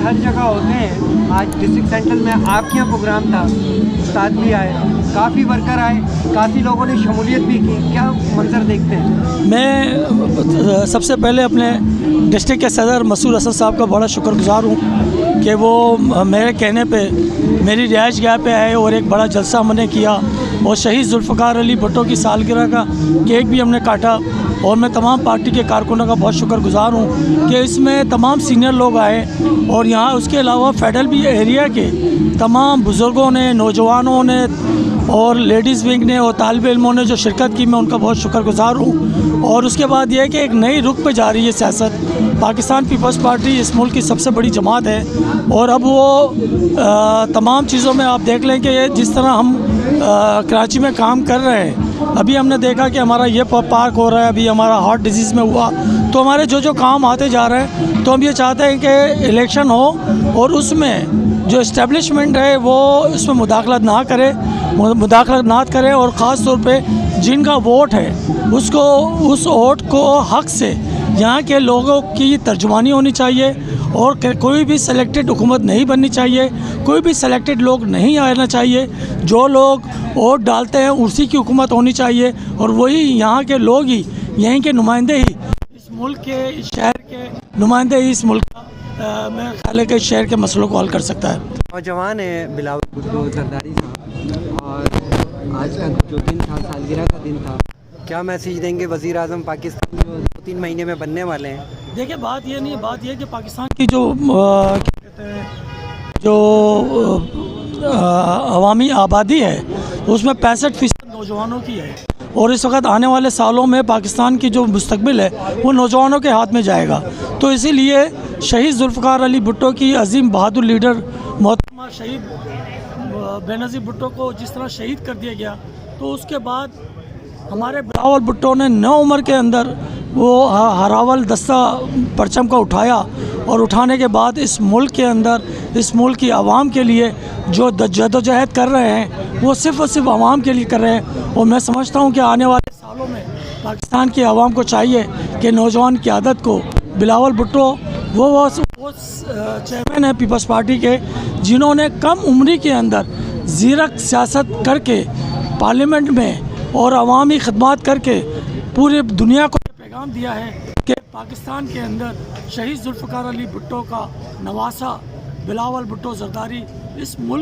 ہر جگہ ہوتے ہیں. آج ڈسٹرکٹ سینٹرل میں آپ کے یہاں پروگرام تھا, استاد بھی آئے, کافی ورکر آئے, کافی لوگوں نے شمولیت بھی کی. کیا منظر دیکھتے ہیں؟ میں سب سے پہلے اپنے ڈسٹرکٹ کے صدر مسعود اسد صاحب کا بڑا شکر گزار ہوں کہ وہ میرے کہنے پہ میری رہائش گاہ پہ آئے اور ایک بڑا جلسہ ہم نے کیا, اور شہید ذوالفقار علی بھٹو کی سالگرہ کا کیک بھی ہم نے کاٹا. اور میں تمام پارٹی کے کارکنوں کا بہت شکر گزار ہوں کہ اس میں تمام سینئر لوگ آئے, اور یہاں اس کے علاوہ فیڈرل بھی ایریا کے تمام بزرگوں نے, نوجوانوں نے اور لیڈیز ونگ نے اور طالب علموں نے جو شرکت کی, میں ان کا بہت شکر گزار ہوں. اور اس کے بعد یہ ہے کہ ایک نئی رخ پہ جا رہی ہے سیاست. پاکستان پیپلز پارٹی اس ملک کی سب سے بڑی جماعت ہے, اور اب وہ تمام چیزوں میں آپ دیکھ لیں کہ جس طرح ہم کراچی میں کام کر رہے ہیں, ابھی ہم نے دیکھا کہ ہمارا یہ پارک ہو رہا ہے, ابھی ہمارا ہارٹ ڈیزیز میں ہوا, تو ہمارے جو کام آتے جا رہے ہیں, تو ہم یہ چاہتے ہیں کہ الیکشن ہو اور اس میں جو اسٹیبلشمنٹ ہے وہ اس میں مداخلت نہ کرے, اور خاص طور پہ جن کا ووٹ ہے اس ووٹ کو حق سے یہاں کے لوگوں کی ترجمانی ہونی چاہیے, اور کوئی بھی سلیکٹڈ حکومت نہیں بننی چاہیے, کوئی بھی سلیکٹڈ لوگ نہیں آنا چاہیے. جو لوگ ووٹ ڈالتے ہیں اسی کی حکومت ہونی چاہیے, اور وہی یہاں کے لوگ ہی, یہیں کے نمائندے ہی, اس ملک کے, اس شہر کے نمائندے ہی اس ملک کا میرے خیال ہے کہ اس شہر کے مسئلوں کو حل کر سکتا ہے. نوجوان ہیں بلاول بھٹو زرداری صاحب, اور آج کا جو دن تھا سالگرہ کا دن تھا, کیا میسیج دیں گے وزیر اعظم پاکستان جو 2-3 مہینے میں بننے والے ہیں؟ دیکھیں بات یہ نہیں ہے, بات یہ ہے کہ پاکستان کی جو عوامی آبادی ہے اس میں 65% نوجوانوں کی ہے, اور اس وقت آنے والے سالوں میں پاکستان کی جو مستقبل ہے وہ نوجوانوں کے ہاتھ میں جائے گا. تو اسی لیے شہید ذوالفقار علی بھٹو کی عظیم بہادر لیڈر محترمہ شہید بینظیر بھٹو کو جس طرح شہید کر دیا گیا, تو اس کے بعد ہمارے بلاول بھٹو نے 9 عمر کے اندر وہ ہراول دستہ پرچم کا اٹھایا, اور اٹھانے کے بعد اس ملک کے اندر, اس ملک کی عوام کے لیے جو جدوجہد کر رہے ہیں وہ صرف اور صرف عوام کے لیے کر رہے ہیں. اور میں سمجھتا ہوں کہ آنے والے سالوں میں پاکستان کی عوام کو چاہیے کہ نوجوان قیادت کو, بلاول بھٹو وہ چیئرمین ہیں پیپلز پارٹی کے, جنہوں نے کم عمری کے اندر زیرک سیاست کر کے پارلیمنٹ میں اور عوامی خدمات کر کے پورے دنیا کو یہ پیغام دیا ہے کہ پاکستان کے اندر شہید ذوالفقار علی بھٹو کا نواسہ بلاول بھٹو زرداری اس ملک